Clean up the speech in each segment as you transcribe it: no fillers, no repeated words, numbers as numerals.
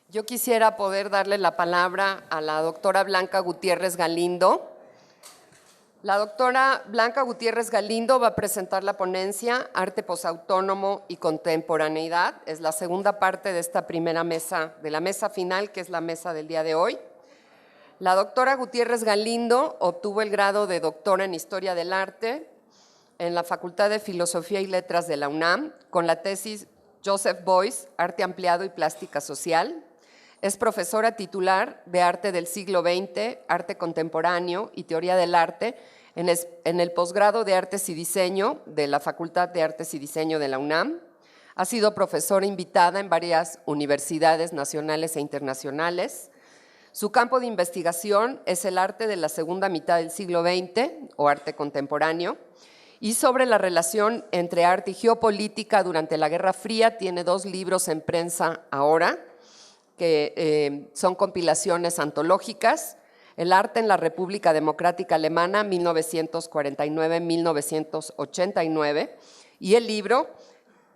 Yo quisiera poder darle la palabra a la doctora Blanca Gutiérrez Galindo. La doctora Blanca Gutiérrez Galindo va a presentar la ponencia Arte Posautónomo y Contemporaneidad. Es la segunda parte de esta primera mesa, de la mesa final, que es la mesa del día de hoy. La doctora Gutiérrez Galindo obtuvo el grado de doctora en Historia del Arte en la Facultad de Filosofía y Letras de la UNAM, con la tesis Joseph Beuys, Arte Ampliado y Plástica Social. Es profesora titular de Arte del siglo XX, Arte Contemporáneo y Teoría del Arte en el posgrado de Artes y Diseño de la Facultad de Artes y Diseño de la UNAM. Ha sido profesora invitada en varias universidades nacionales e internacionales. Su campo de investigación es el arte de la segunda mitad del siglo XX o arte contemporáneo, y sobre la relación entre arte y geopolítica durante la Guerra Fría tiene 2 libros en prensa ahora, que son compilaciones antológicas: El arte en la República Democrática Alemana, 1949-1989, y el libro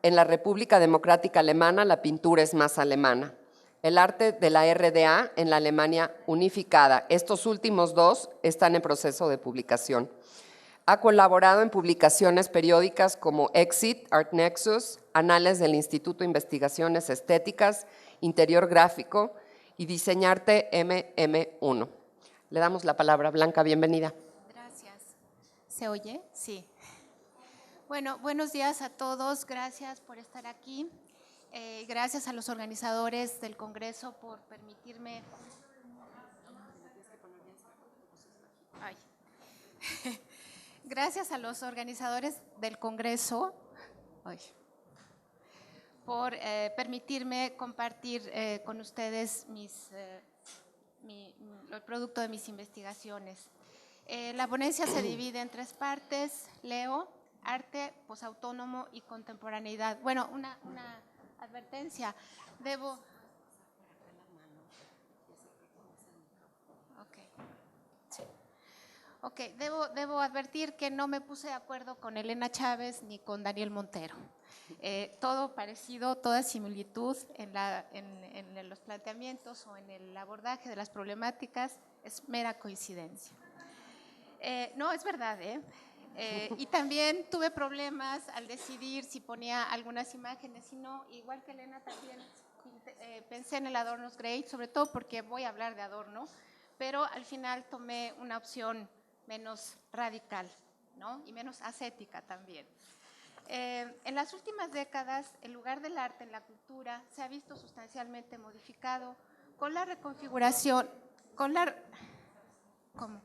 En la República Democrática Alemana, la pintura es más alemana. El arte de la RDA en la Alemania unificada. Estos últimos 2 están en proceso de publicación. Ha colaborado en publicaciones periódicas como Exit, Art Nexus, Anales del Instituto de Investigaciones Estéticas, Interior Gráfico y Diseñarte MM1. Le damos la palabra. Blanca, bienvenida. Gracias. ¿Se oye? Sí. Bueno, buenos días a todos. Gracias por estar aquí. Gracias a los organizadores del Congreso por permitirme… Ay. Gracias a los organizadores del Congreso por permitirme compartir con ustedes el producto de mis investigaciones. La ponencia se divide en 3 partes. Leo, arte, posautónomo y contemporaneidad. Bueno, una advertencia. Debo advertir que no me puse de acuerdo con Elena Chávez ni con Daniel Montero. Todo parecido, toda similitud en los planteamientos o en el abordaje de las problemáticas es mera coincidencia. No, es verdad, y también tuve problemas al decidir si ponía algunas imágenes, si no, igual que Elena también pensé en el Adorno's Grade, sobre todo porque voy a hablar de Adorno, pero al final tomé una opción menos radical, ¿no? Y menos ascética también. En las últimas décadas, el lugar del arte en la cultura se ha visto sustancialmente modificado con la reconfiguración, ¿Cómo?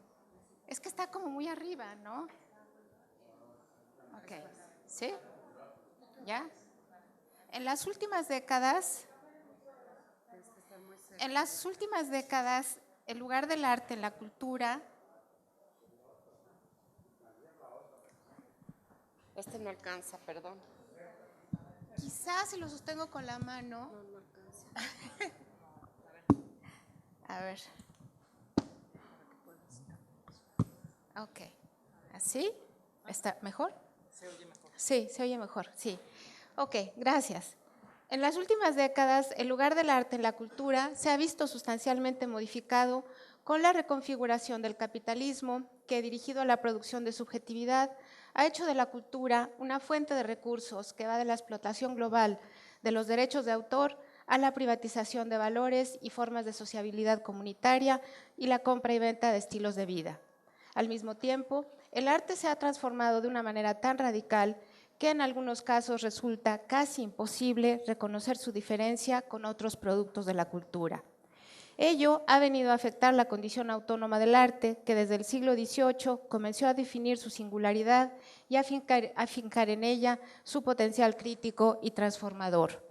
Es que está como muy arriba, ¿no? Ok, ¿sí? ¿Ya? En las últimas décadas, el lugar del arte en la cultura… Este no alcanza, perdón. Quizás si lo sostengo con la mano… No alcanza. A ver. Ok, ¿así? ¿Está mejor? Se oye mejor. Sí, se oye mejor, sí. Ok, gracias. En las últimas décadas, el lugar del arte en la cultura se ha visto sustancialmente modificado con la reconfiguración del capitalismo que, dirigido a la producción de subjetividad, ha hecho de la cultura una fuente de recursos que va de la explotación global de los derechos de autor a la privatización de valores y formas de sociabilidad comunitaria y la compra y venta de estilos de vida. Al mismo tiempo, el arte se ha transformado de una manera tan radical que en algunos casos resulta casi imposible reconocer su diferencia con otros productos de la cultura. Ello ha venido a afectar la condición autónoma del arte, que desde el siglo XVIII comenzó a definir su singularidad y a fincar en ella su potencial crítico y transformador.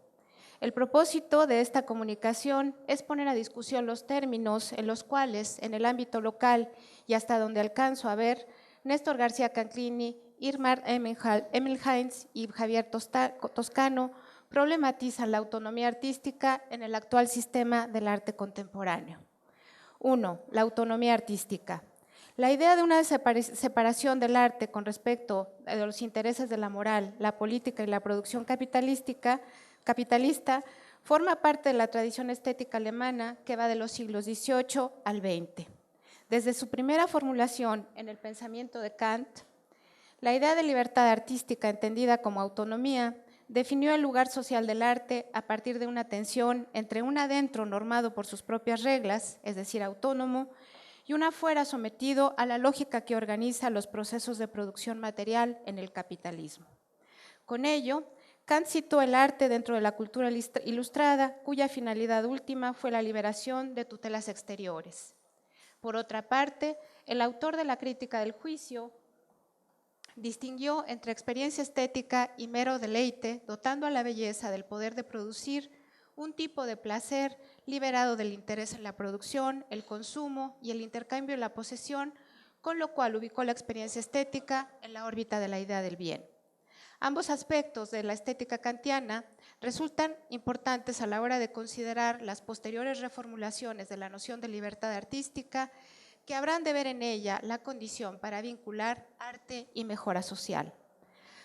El propósito de esta comunicación es poner a discusión los términos en los cuales, en el ámbito local y hasta donde alcanzo a ver, Néstor García Canclini, Irmar Emmelheinz y Javier Toscano problematizan la autonomía artística en el actual sistema del arte contemporáneo. 1. La autonomía artística. La idea de una separación del arte con respecto a los intereses de la moral, la política y la producción capitalista Forma parte de la tradición estética alemana que va de los siglos XVIII al XX. Desde su primera formulación en el pensamiento de Kant, la idea de libertad artística entendida como autonomía definió el lugar social del arte a partir de una tensión entre un adentro normado por sus propias reglas, es decir, autónomo, y un afuera sometido a la lógica que organiza los procesos de producción material en el capitalismo. Con ello, Kant situó el arte dentro de la cultura ilustrada, cuya finalidad última fue la liberación de tutelas exteriores. Por otra parte, el autor de la crítica del juicio distinguió entre experiencia estética y mero deleite, dotando a la belleza del poder de producir un tipo de placer liberado del interés en la producción, el consumo y el intercambio y la posesión, con lo cual ubicó la experiencia estética en la órbita de la idea del bien. Ambos aspectos de la estética kantiana resultan importantes a la hora de considerar las posteriores reformulaciones de la noción de libertad artística, que habrán de ver en ella la condición para vincular arte y mejora social.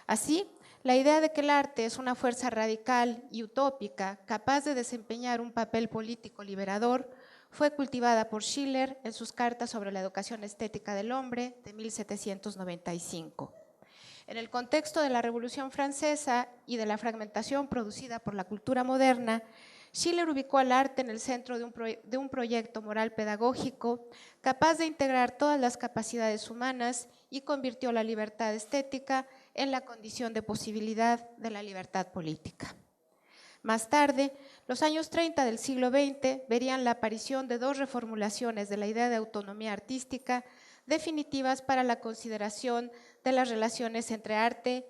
Así, la idea de que el arte es una fuerza radical y utópica capaz de desempeñar un papel político liberador fue cultivada por Schiller en sus cartas sobre la educación estética del hombre de 1795. En el contexto de la Revolución Francesa y de la fragmentación producida por la cultura moderna, Schiller ubicó al arte en el centro de un proyecto moral pedagógico capaz de integrar todas las capacidades humanas y convirtió la libertad estética en la condición de posibilidad de la libertad política. Más tarde, los años 30 del siglo XX verían la aparición de dos reformulaciones de la idea de autonomía artística definitivas para la consideración de las relaciones entre arte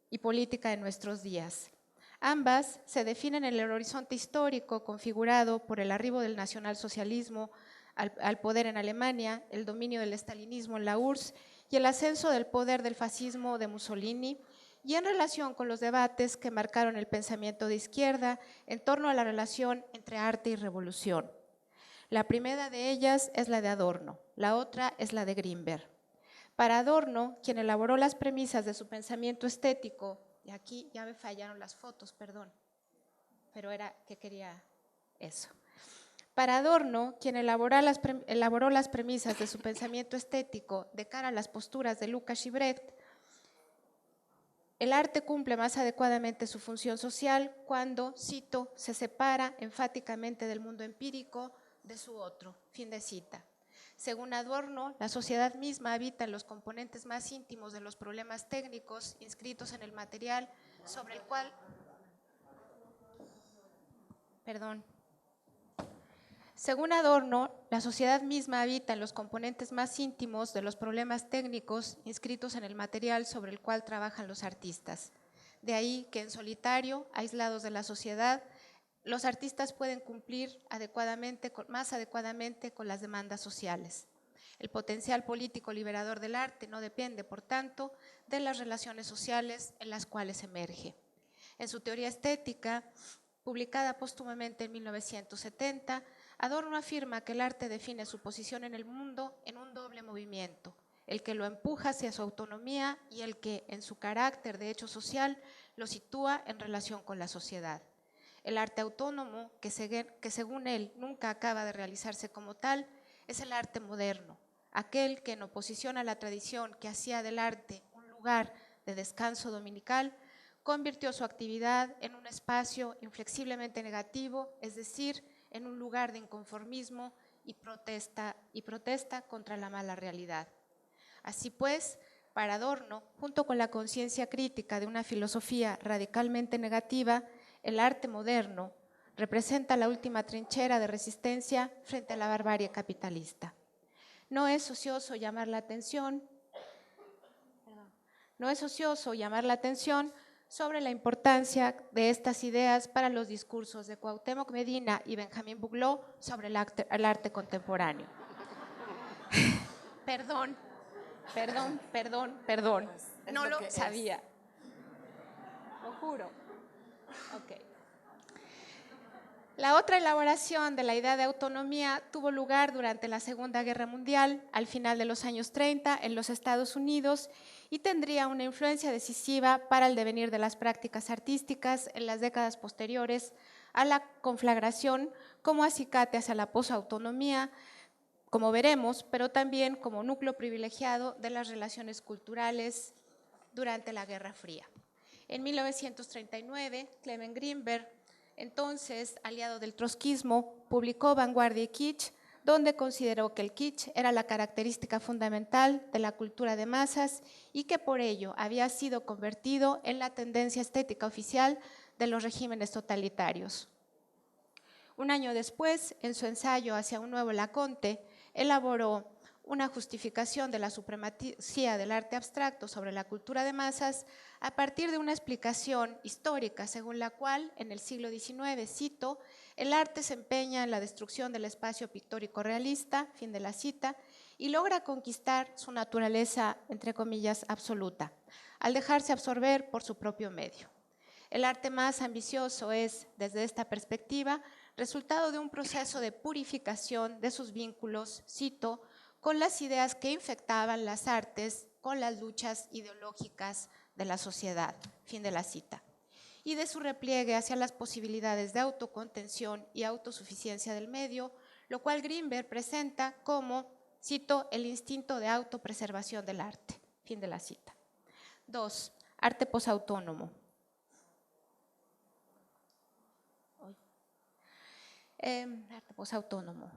y política en nuestros días. Ambas se definen en el horizonte histórico configurado por el arribo del nacionalsocialismo al poder en Alemania, el dominio del estalinismo en la URSS y el ascenso del poder del fascismo de Mussolini, y en relación con los debates que marcaron el pensamiento de izquierda en torno a la relación entre arte y revolución. La primera de ellas es la de Adorno, la otra es la de Grinberg. Para Adorno, quien elaboró las premisas de su pensamiento estético, y aquí ya me fallaron las fotos, perdón, pero era que quería eso. Para Adorno, quien elaboró las premisas de su pensamiento estético de cara a las posturas de Lukács y Brecht, el arte cumple más adecuadamente su función social cuando, cito, se separa enfáticamente del mundo empírico de su otro, fin de cita. Según Adorno, la sociedad misma habita en los componentes más íntimos de los problemas técnicos inscritos en el material sobre el cual… Según Adorno, la sociedad misma habita en los componentes más íntimos de los problemas técnicos inscritos en el material sobre el cual trabajan los artistas. De ahí que en solitario, aislados de la sociedad, los artistas pueden cumplir más adecuadamente con las demandas sociales. El potencial político liberador del arte no depende, por tanto, de las relaciones sociales en las cuales emerge. En su teoría estética, publicada póstumamente en 1970, Adorno afirma que el arte define su posición en el mundo en un doble movimiento, el que lo empuja hacia su autonomía y el que, en su carácter de hecho social, lo sitúa en relación con la sociedad. El arte autónomo, que según él nunca acaba de realizarse como tal, es el arte moderno, aquel que en oposición a la tradición que hacía del arte un lugar de descanso dominical, convirtió su actividad en un espacio inflexiblemente negativo, es decir, en un lugar de inconformismo y protesta contra la mala realidad. Así pues, para Adorno, junto con la conciencia crítica de una filosofía radicalmente negativa, el arte moderno representa la última trinchera de resistencia frente a la barbarie capitalista. No es ocioso llamar la atención sobre la importancia de estas ideas para los discursos de Cuauhtémoc Medina y Benjamín Bugló sobre el arte contemporáneo. Perdón. No lo sabía. Lo juro. Ok. La otra elaboración de la idea de autonomía tuvo lugar durante la Segunda Guerra Mundial, al final de los años 30, en los Estados Unidos, y tendría una influencia decisiva para el devenir de las prácticas artísticas en las décadas posteriores a la conflagración como acicate hacia la posautonomía, como veremos, pero también como núcleo privilegiado de las relaciones culturales durante la Guerra Fría. En 1939, Clement Greenberg, entonces aliado del trotskismo, publicó Vanguardia y Kitsch, donde consideró que el kitsch era la característica fundamental de la cultura de masas y que por ello había sido convertido en la tendencia estética oficial de los regímenes totalitarios. Un año después, en su ensayo Hacia un nuevo Laconte, elaboró una justificación de la supremacía del arte abstracto sobre la cultura de masas a partir de una explicación histórica según la cual, en el siglo XIX, cito, el arte se empeña en la destrucción del espacio pictórico realista, fin de la cita, y logra conquistar su naturaleza, entre comillas, absoluta, al dejarse absorber por su propio medio. El arte más ambicioso es, desde esta perspectiva, resultado de un proceso de purificación de sus vínculos, cito, con las ideas que infectaban las artes, con las luchas ideológicas de la sociedad, fin de la cita, y de su repliegue hacia las posibilidades de autocontención y autosuficiencia del medio, lo cual Greenberg presenta como, cito, el instinto de autopreservación del arte, fin de la cita. 2. Arte posautónomo. Arte posautónomo.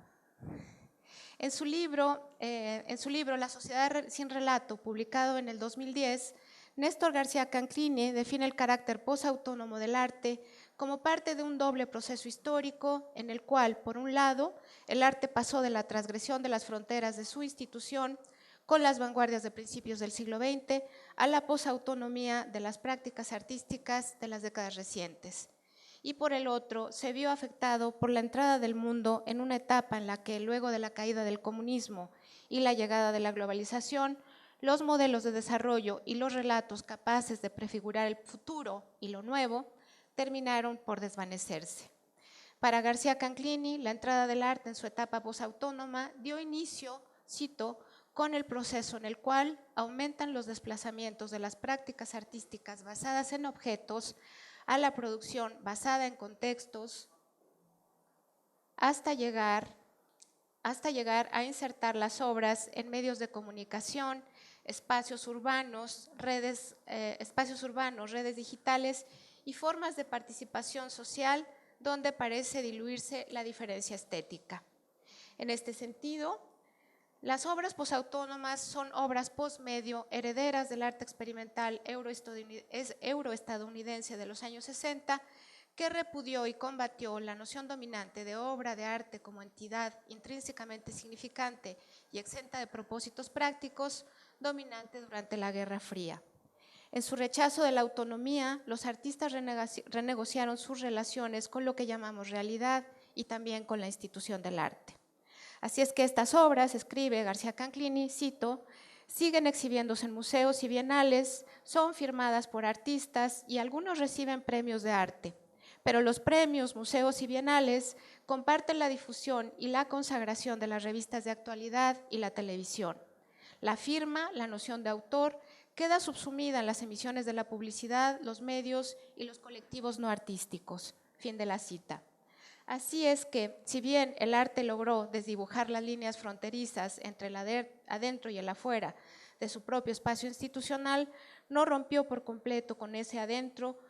En su libro La sociedad sin relato, publicado en el 2010, Néstor García Canclini define el carácter posautónomo del arte como parte de un doble proceso histórico en el cual, por un lado, el arte pasó de la transgresión de las fronteras de su institución con las vanguardias de principios del siglo XX a la posautonomía de las prácticas artísticas de las décadas recientes. Y por el otro, se vio afectado por la entrada del mundo en una etapa en la que, luego de la caída del comunismo y la llegada de la globalización, los modelos de desarrollo y los relatos capaces de prefigurar el futuro y lo nuevo terminaron por desvanecerse. Para García Canclini, la entrada del arte en su etapa posautónoma dio inicio, cito, con el proceso en el cual aumentan los desplazamientos de las prácticas artísticas basadas en objetos a la producción basada en contextos hasta llegar a insertar las obras en medios de comunicación, espacios urbanos, redes digitales y formas de participación social donde parece diluirse la diferencia estética. En este sentido, las obras posautónomas son obras postmedio herederas del arte experimental euroestadounidense de los años 60, que repudió y combatió la noción dominante de obra de arte como entidad intrínsecamente significante y exenta de propósitos prácticos, dominante durante la Guerra Fría. En su rechazo de la autonomía, los artistas renegociaron sus relaciones con lo que llamamos realidad y también con la institución del arte. Así es que estas obras, escribe García Canclini, cito, siguen exhibiéndose en museos y bienales, son firmadas por artistas y algunos reciben premios de arte. Pero los premios, museos y bienales comparten la difusión y la consagración de las revistas de actualidad y la televisión. La firma, la noción de autor, queda subsumida en las emisiones de la publicidad, los medios y los colectivos no artísticos. Fin de la cita. Así es que, si bien el arte logró desdibujar las líneas fronterizas entre el adentro y el afuera de su propio espacio institucional, no rompió por completo con ese adentro,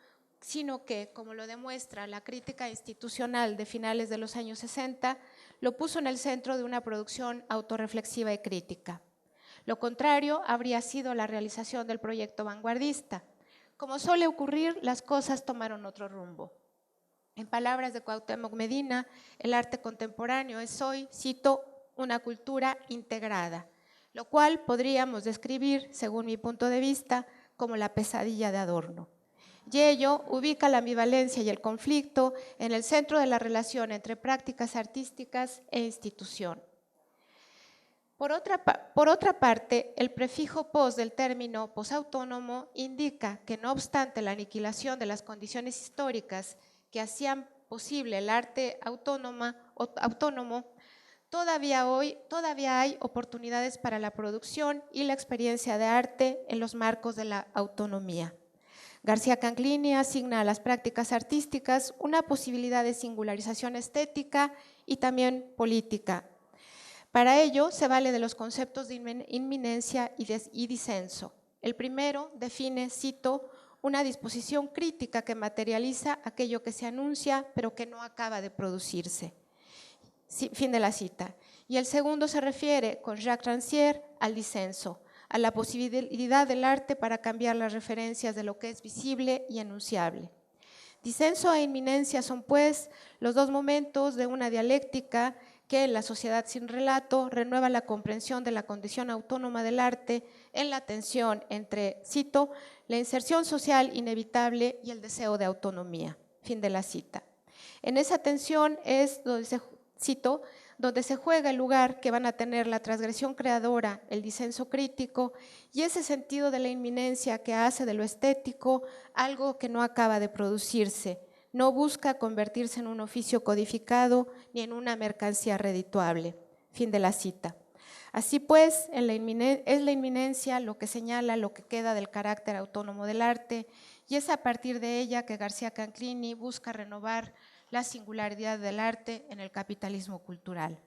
sino que, como lo demuestra la crítica institucional de finales de los años 60, lo puso en el centro de una producción autorreflexiva y crítica. Lo contrario habría sido la realización del proyecto vanguardista. Como suele ocurrir, las cosas tomaron otro rumbo. En palabras de Cuauhtémoc Medina, el arte contemporáneo es hoy, cito, una cultura integrada, lo cual podríamos describir, según mi punto de vista, como la pesadilla de Adorno. Y ello ubica la ambivalencia y el conflicto en el centro de la relación entre prácticas artísticas e institución. Por otra parte, el prefijo pos del término posautónomo indica que, no obstante la aniquilación de las condiciones históricas que hacían posible el arte autónomo, todavía hay oportunidades para la producción y la experiencia de arte en los marcos de la autonomía. García Canclini asigna a las prácticas artísticas una posibilidad de singularización estética y también política. Para ello, se vale de los conceptos de inminencia y disenso. El primero define, cito, una disposición crítica que materializa aquello que se anuncia, pero que no acaba de producirse. Fin de la cita. Y el segundo se refiere, con Jacques Rancière, al disenso, a la posibilidad del arte para cambiar las referencias de lo que es visible y enunciable. Disenso e inminencia son, pues, los dos momentos de una dialéctica que en la sociedad sin relato renueva la comprensión de la condición autónoma del arte en la tensión entre, cito, la inserción social inevitable y el deseo de autonomía. Fin de la cita. En esa tensión es donde cito, donde se juega el lugar que van a tener la transgresión creadora, el disenso crítico y ese sentido de la inminencia que hace de lo estético algo que no acaba de producirse, no busca convertirse en un oficio codificado ni en una mercancía redituable. Fin de la cita. Así pues, es la inminencia lo que señala lo que queda del carácter autónomo del arte y es a partir de ella que García Canclini busca renovar la singularidad del arte en el capitalismo cultural.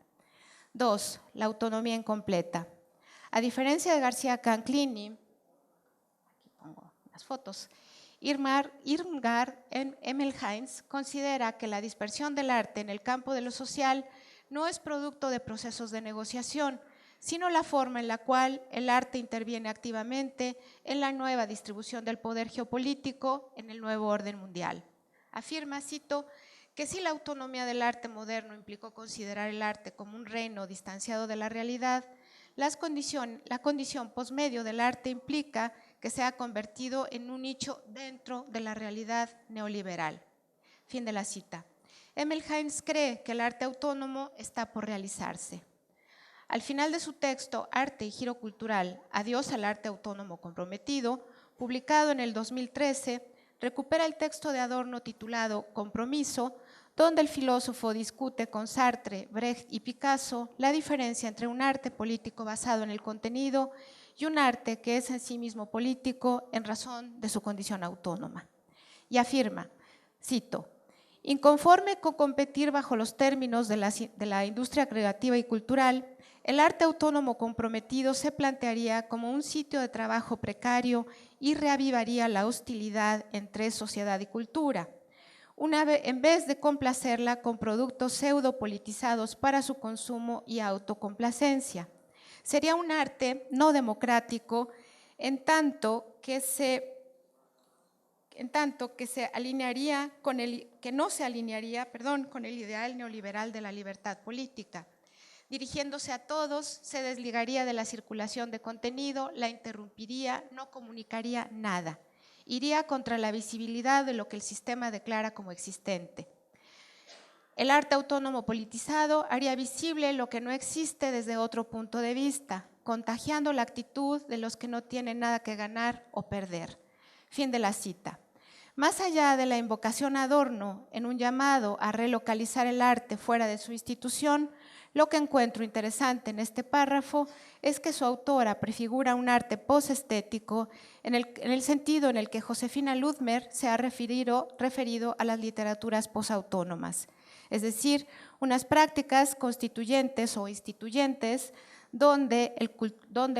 2. La autonomía incompleta. A diferencia de García Canclini, aquí pongo las fotos, Irmgard Emmelheinz considera que la dispersión del arte en el campo de lo social no es producto de procesos de negociación, sino la forma en la cual el arte interviene activamente en la nueva distribución del poder geopolítico en el nuevo orden mundial. Afirma, cito, que si la autonomía del arte moderno implicó considerar el arte como un reino distanciado de la realidad, la condición posmedio del arte implica que se ha convertido en un nicho dentro de la realidad neoliberal. Fin de la cita. Emmelheinz cree que el arte autónomo está por realizarse. Al final de su texto, Arte y Giro Cultural, Adiós al arte autónomo comprometido, publicado en el 2013, recupera el texto de Adorno titulado Compromiso, donde el filósofo discute con Sartre, Brecht y Picasso la diferencia entre un arte político basado en el contenido y un arte que es en sí mismo político en razón de su condición autónoma. Y afirma, cito, inconforme con competir bajo los términos de la industria creativa y cultural, el arte autónomo comprometido se plantearía como un sitio de trabajo precario y reavivaría la hostilidad entre sociedad y cultura, en vez de complacerla con productos pseudopolitizados para su consumo y autocomplacencia. Sería un arte no democrático en tanto que no se alinearía con el ideal neoliberal de la libertad política. Dirigiéndose a todos, se desligaría de la circulación de contenido, la interrumpiría, no comunicaría nada. Iría contra la visibilidad de lo que el sistema declara como existente. El arte autónomo politizado haría visible lo que no existe desde otro punto de vista, contagiando la actitud de los que no tienen nada que ganar o perder. Fin de la cita. Más allá de la invocación a Adorno en un llamado a relocalizar el arte fuera de su institución, lo que encuentro interesante en este párrafo es que su autora prefigura un arte posestético en el sentido en el que Josefina Ludmer se ha referido a las literaturas posautónomas, es decir, unas prácticas constituyentes o instituyentes donde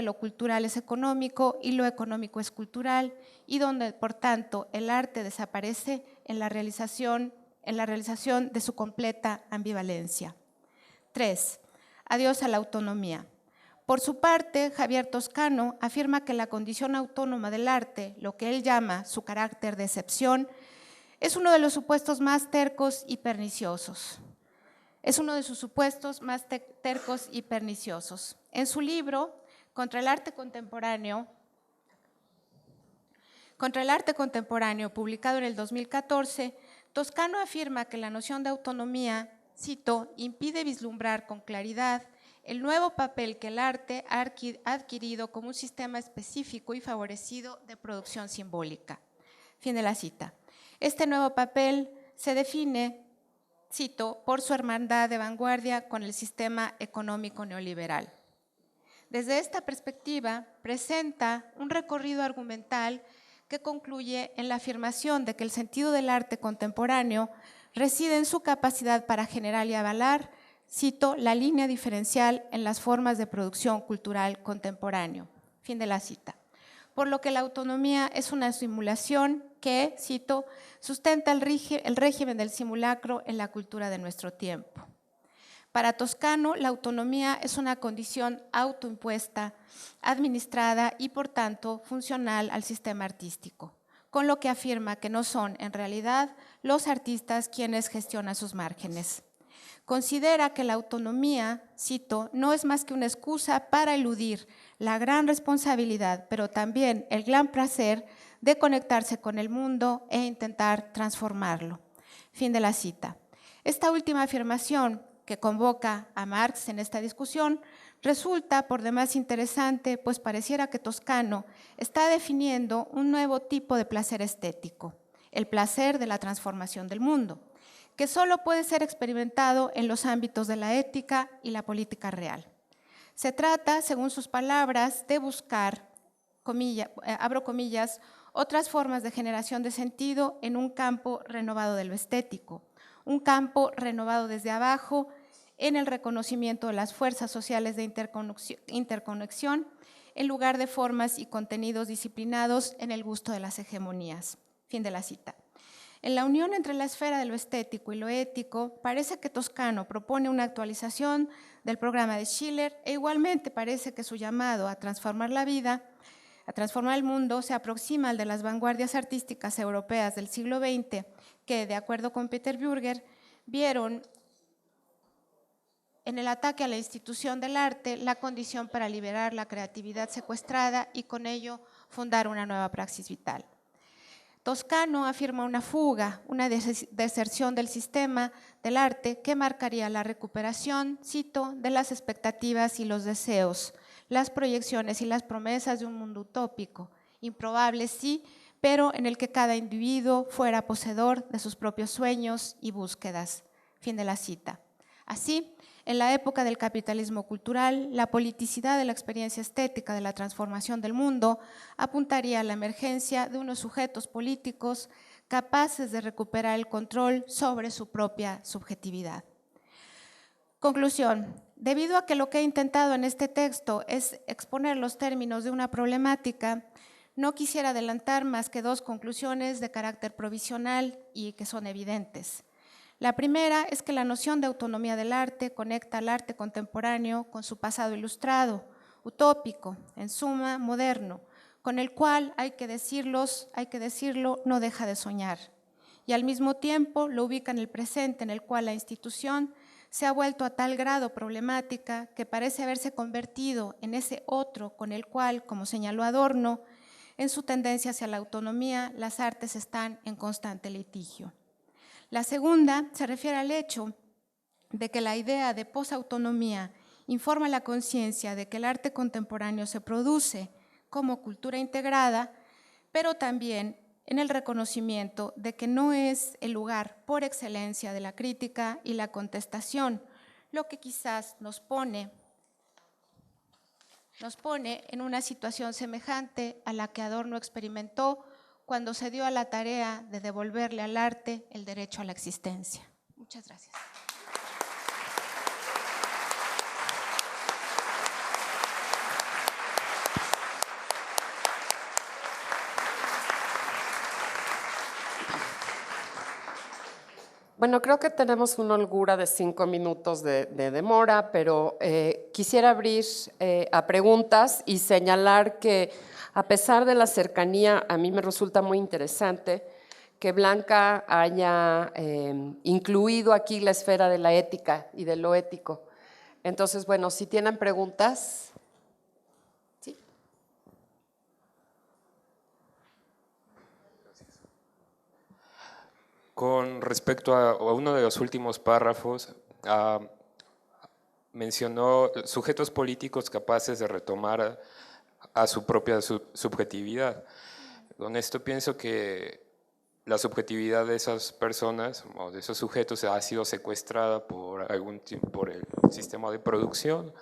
lo cultural es económico y lo económico es cultural y donde, por tanto, el arte desaparece en la realización de su completa ambivalencia. 3. Adiós a la autonomía. Por su parte, Javier Toscano afirma que la condición autónoma del arte, lo que él llama su carácter de excepción, es uno de los supuestos más tercos y perniciosos. Es uno de sus supuestos más tercos y perniciosos. En su libro, Contra el arte contemporáneo, publicado en el 2014, Toscano afirma que la noción de autonomía, cito, impide vislumbrar con claridad el nuevo papel que el arte ha adquirido como un sistema específico y favorecido de producción simbólica. Fin de la cita. Este nuevo papel se define, cito, por su hermandad de vanguardia con el sistema económico neoliberal. Desde esta perspectiva, presenta un recorrido argumental que concluye en la afirmación de que el sentido del arte contemporáneo reside en su capacidad para generar y avalar, cito, la línea diferencial en las formas de producción cultural contemporáneo. Fin de la cita. Por lo que la autonomía es una simulación que, cito, sustenta el régimen del simulacro en la cultura de nuestro tiempo. Para Toscano, la autonomía es una condición autoimpuesta, administrada y, por tanto, funcional al sistema artístico, con lo que afirma que no son, en realidad, los artistas quienes gestionan sus márgenes. Considera que la autonomía, cito, no es más que una excusa para eludir la gran responsabilidad, pero también el gran placer de conectarse con el mundo e intentar transformarlo. Fin de la cita. Esta última afirmación, que convoca a Marx en esta discusión, resulta por demás interesante, pues pareciera que Toscano está definiendo un nuevo tipo de placer estético, el placer de la transformación del mundo, que solo puede ser experimentado en los ámbitos de la ética y la política real. Se trata, según sus palabras, de buscar, abro comillas, otras formas de generación de sentido en un campo renovado de lo estético, un campo renovado desde abajo en el reconocimiento de las fuerzas sociales de interconexión en lugar de formas y contenidos disciplinados en el gusto de las hegemonías. Fin de la cita. En la unión entre la esfera de lo estético y lo ético, parece que Toscano propone una actualización del programa de Schiller e igualmente parece que su llamado a transformar la vida, a transformar el mundo, se aproxima al de las vanguardias artísticas europeas del siglo XX que, de acuerdo con Peter Bürger, vieron en el ataque a la institución del arte la condición para liberar la creatividad secuestrada y con ello fundar una nueva praxis vital. Toscano afirma una fuga, una deserción del sistema del arte que marcaría la recuperación, cito, de las expectativas y los deseos, las proyecciones y las promesas de un mundo utópico, improbable sí, pero en el que cada individuo fuera poseedor de sus propios sueños y búsquedas. Fin de la cita. Así, en la época del capitalismo cultural, la politicidad de la experiencia estética de la transformación del mundo apuntaría a la emergencia de unos sujetos políticos capaces de recuperar el control sobre su propia subjetividad. Conclusión. Debido a que lo que he intentado en este texto es exponer los términos de una problemática, no quisiera adelantar más que dos conclusiones de carácter provisional y que son evidentes. La primera es que la noción de autonomía del arte conecta al arte contemporáneo con su pasado ilustrado, utópico, en suma, moderno, con el cual, hay que decirlo, no deja de soñar. Y al mismo tiempo lo ubica en el presente, en el cual la institución se ha vuelto a tal grado problemática que parece haberse convertido en ese otro con el cual, como señaló Adorno, en su tendencia hacia la autonomía, las artes están en constante litigio. La segunda se refiere al hecho de que la idea de posautonomía informa la conciencia de que el arte contemporáneo se produce como cultura integrada, pero también en el reconocimiento de que no es el lugar por excelencia de la crítica y la contestación, lo que quizás nos pone en una situación semejante a la que Adorno experimentó cuando se dio a la tarea de devolverle al arte el derecho a la existencia. Muchas gracias. Bueno, creo que tenemos una holgura de 5 minutos de demora, pero quisiera abrir a preguntas y señalar que a pesar de la cercanía, a mí me resulta muy interesante que Blanca haya incluido aquí la esfera de la ética y de lo ético. Entonces, bueno, si tienen preguntas. ¿Sí? Con respecto a uno de los últimos párrafos, mencionó sujetos políticos capaces de retomar a su propia subjetividad. Con esto pienso que la subjetividad de esas personas o de esos sujetos ha sido secuestrada por el sistema de producción.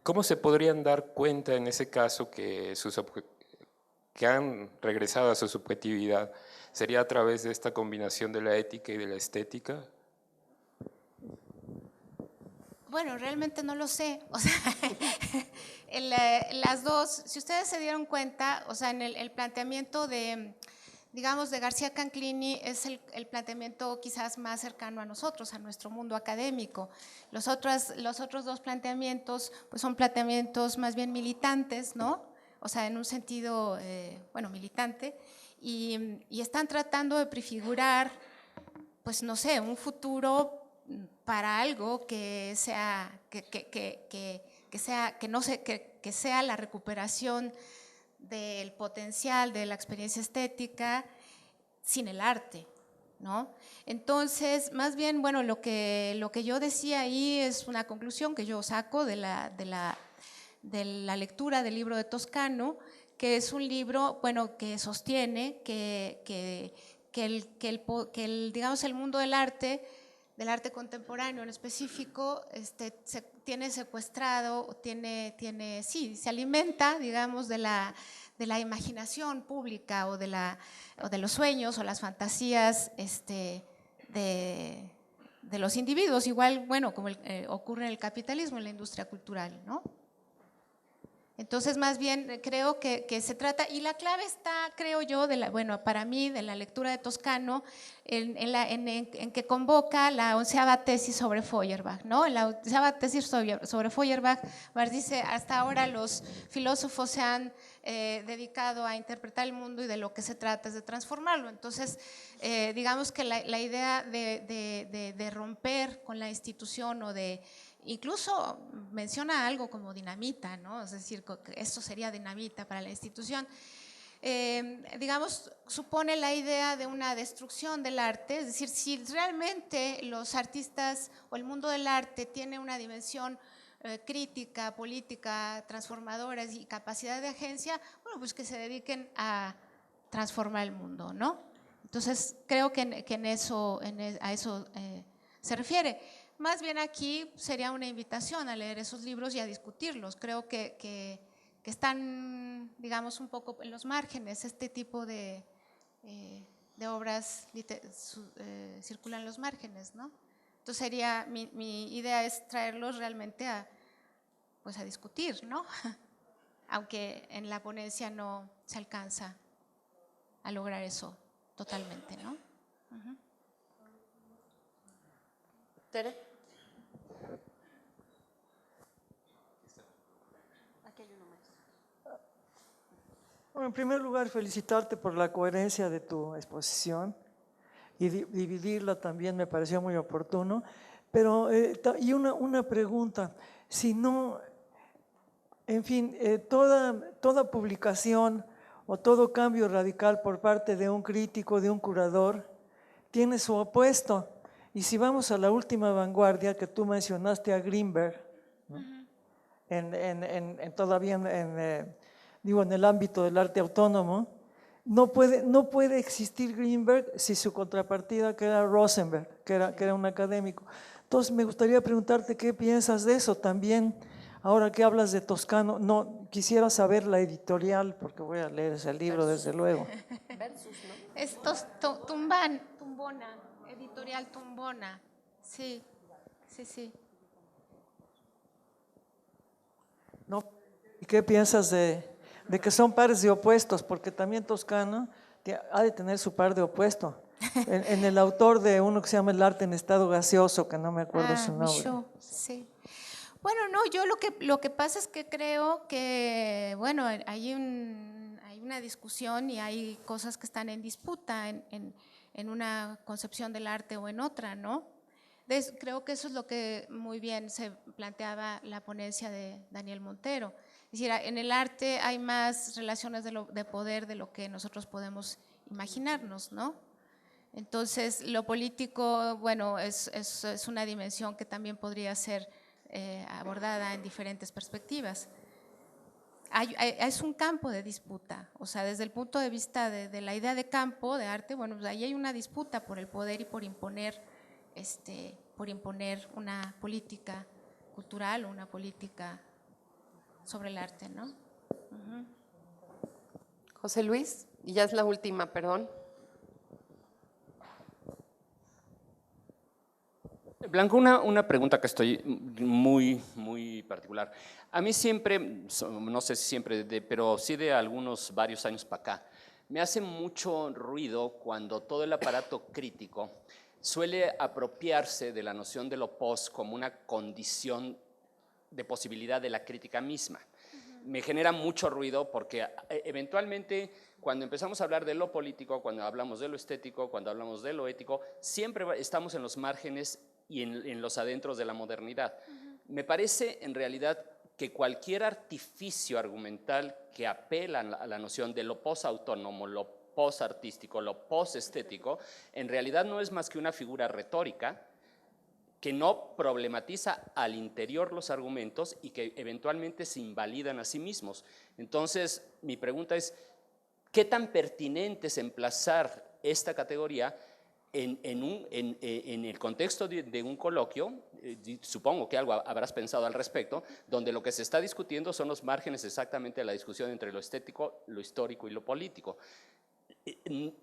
¿Cómo se podrían dar cuenta en ese caso que que han regresado a su subjetividad, ¿sería a través de esta combinación de la ética y de la estética? Bueno, realmente no lo sé. O sea, las dos, si ustedes se dieron cuenta, o sea, en el planteamiento de, digamos, de García Canclini es el planteamiento quizás más cercano a nosotros, a nuestro mundo académico. Los otros dos planteamientos pues son planteamientos más bien militantes, ¿no? O sea, en un sentido, bueno, militante, y están tratando de prefigurar, pues no sé, un futuro para algo que sea, que sea la recuperación del potencial de la experiencia estética sin el arte, ¿no? Entonces, más bien, bueno, lo que yo decía ahí es una conclusión que yo saco de la lectura del libro de Toscano, que es un libro, bueno, que sostiene que digamos, el mundo del arte contemporáneo en específico, tiene secuestrado, sí, se alimenta, digamos, de la imaginación pública o de los sueños o las fantasías de los individuos, igual, bueno, como ocurre en el capitalismo, en la industria cultural, ¿no? Entonces, más bien, creo que se trata, y la clave está, creo yo, bueno, para mí, de la lectura de Toscano, en que convoca la 11ª tesis sobre Feuerbach, ¿no? En la 11ª tesis sobre Feuerbach, dice, hasta ahora los filósofos se han dedicado a interpretar el mundo y de lo que se trata es de transformarlo. Entonces, digamos que la idea de romper con la institución o de… Incluso menciona algo como dinamita, ¿no? Es decir, que esto sería dinamita para la institución. Digamos, supone la idea de una destrucción del arte, es decir, si realmente los artistas o el mundo del arte tiene una dimensión crítica, política, transformadora y capacidad de agencia, bueno, pues que se dediquen a transformar el mundo, ¿no? Entonces, creo que a eso se refiere. Más bien aquí sería una invitación a leer esos libros y a discutirlos. Creo que están, digamos, un poco en los márgenes. Este tipo de obras circulan en los márgenes, ¿no? Entonces sería, mi idea es traerlos realmente pues a discutir, ¿no? Aunque en la ponencia no se alcanza a lograr eso totalmente, ¿no? Uh-huh. ¿Tere? Bueno, en primer lugar, felicitarte por la coherencia de tu exposición y dividirla también me pareció muy oportuno. Pero, y una pregunta, si no, en fin, toda publicación o todo cambio radical por parte de un crítico, de un curador, tiene su opuesto. Y si vamos a la última vanguardia que tú mencionaste a Greenberg, ¿no? Todavía en el ámbito del arte autónomo, no puede existir Greenberg si su contrapartida que era Rosenberg, que era un académico. Entonces me gustaría preguntarte qué piensas de eso también, ahora que hablas de Toscano. No, quisiera saber la editorial, porque voy a leer ese libro desde luego. Versus, ¿no? Es Tumbona, editorial Tumbona, sí, sí, sí. ¿No? ¿Y qué piensas de que son pares de opuestos? Porque también Toscano ha de tener su par de opuestos. En el autor de uno que se llama El arte en estado gaseoso, que no me acuerdo su nombre. Michaud, sí. Bueno, no, yo lo que pasa es que creo que, bueno, hay una discusión y hay cosas que están en disputa en una concepción del arte o en otra, ¿no? Creo que eso es lo que muy bien se planteaba la ponencia de Daniel Montero. Es decir, en el arte hay más relaciones de poder de lo que nosotros podemos imaginarnos, ¿no? Entonces, lo político, bueno, es una dimensión que también podría ser abordada en diferentes perspectivas. Es un campo de disputa, o sea, desde el punto de vista de la idea de campo, de arte, bueno, pues ahí hay una disputa por el poder y por imponer una política cultural o una política sobre el arte, ¿no? Uh-huh. José Luis, y ya es la última, perdón. Blanco, una pregunta que estoy muy particular. A mí siempre, no sé si siempre, pero sí de varios años para acá, me hace mucho ruido cuando todo el aparato crítico suele apropiarse de la noción de lo post como una condición de posibilidad de la crítica misma. Me genera mucho ruido porque eventualmente cuando empezamos a hablar de lo político, cuando hablamos de lo estético, cuando hablamos de lo ético, siempre estamos en los márgenes y en los adentros de la modernidad. Me parece en realidad que cualquier artificio argumental que apela a la noción de lo posautónomo, lo posartístico, lo posestético, en realidad no es más que una figura retórica que no problematiza al interior los argumentos y que eventualmente se invalidan a sí mismos. Entonces, mi pregunta es, ¿qué tan pertinente es emplazar esta categoría en el contexto de un coloquio? Supongo que algo habrás pensado al respecto, donde lo que se está discutiendo son los márgenes exactamente de la discusión entre lo estético, lo histórico y lo político.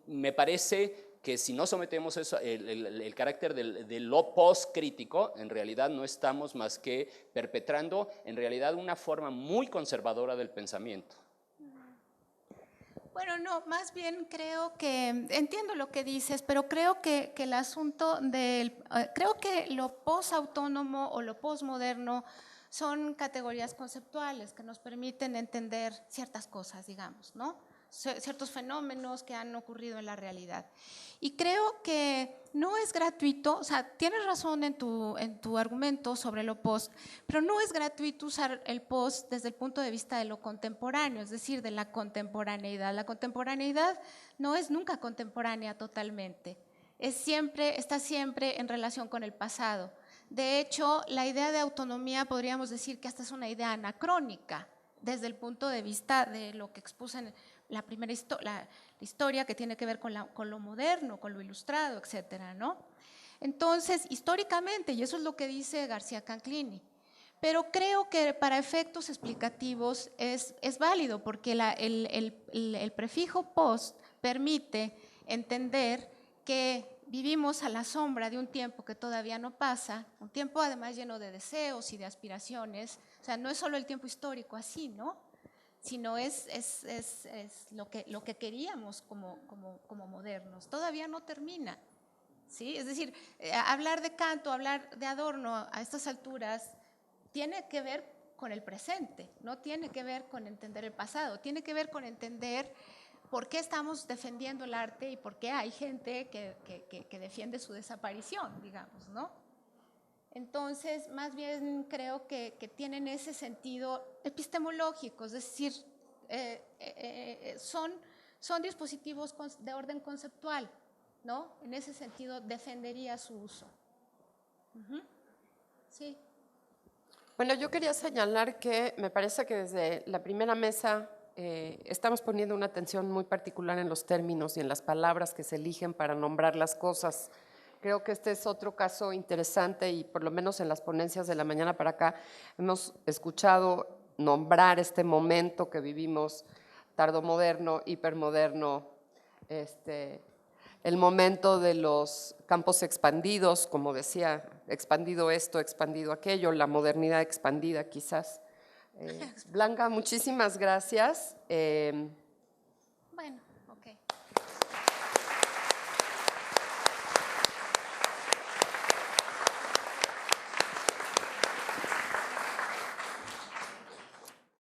Me parece que si no sometemos eso, el carácter de lo post-crítico, en realidad no estamos más que perpetrando en realidad una forma muy conservadora del pensamiento. Bueno, no, más bien creo que, entiendo lo que dices, pero creo que el asunto creo que lo posautónomo o lo posmoderno son categorías conceptuales que nos permiten entender ciertas cosas, digamos, ¿no? Ciertos fenómenos que han ocurrido en la realidad. Y creo que no es gratuito, o sea, tienes razón en tu argumento sobre lo post, pero no es gratuito usar el post desde el punto de vista de lo contemporáneo, es decir, de la contemporaneidad. La contemporaneidad no es nunca contemporánea totalmente, está siempre en relación con el pasado. De hecho, la idea de autonomía podríamos decir que hasta es una idea anacrónica desde el punto de vista de lo que expuse en la primera la historia que tiene que ver con lo moderno, con lo ilustrado, etcétera, ¿no? Entonces, históricamente, y eso es lo que dice García Canclini, pero creo que para efectos explicativos es válido porque el prefijo post permite entender que vivimos a la sombra de un tiempo que todavía no pasa, un tiempo además lleno de deseos y de aspiraciones. O sea, no es solo el tiempo histórico así, ¿no? Sino es lo que queríamos como modernos. Todavía no termina, ¿sí? Es decir, hablar de Kant, hablar de Adorno a estas alturas tiene que ver con el presente, no tiene que ver con entender el pasado, tiene que ver con entender por qué estamos defendiendo el arte y por qué hay gente que defiende su desaparición, digamos, ¿no? Entonces, más bien creo que tienen ese sentido epistemológico, es decir, son dispositivos de orden conceptual, ¿no? En ese sentido, defendería su uso. Sí. Bueno, yo quería señalar que me parece que desde la primera mesa estamos poniendo una atención muy particular en los términos y en las palabras que se eligen para nombrar las cosas. Creo que este es otro caso interesante y por lo menos en las ponencias de la mañana para acá hemos escuchado nombrar este momento que vivimos tardomoderno, hipermoderno, el momento de los campos expandidos, como decía, expandido esto, expandido aquello, la modernidad expandida quizás. Blanca, muchísimas gracias. Bueno.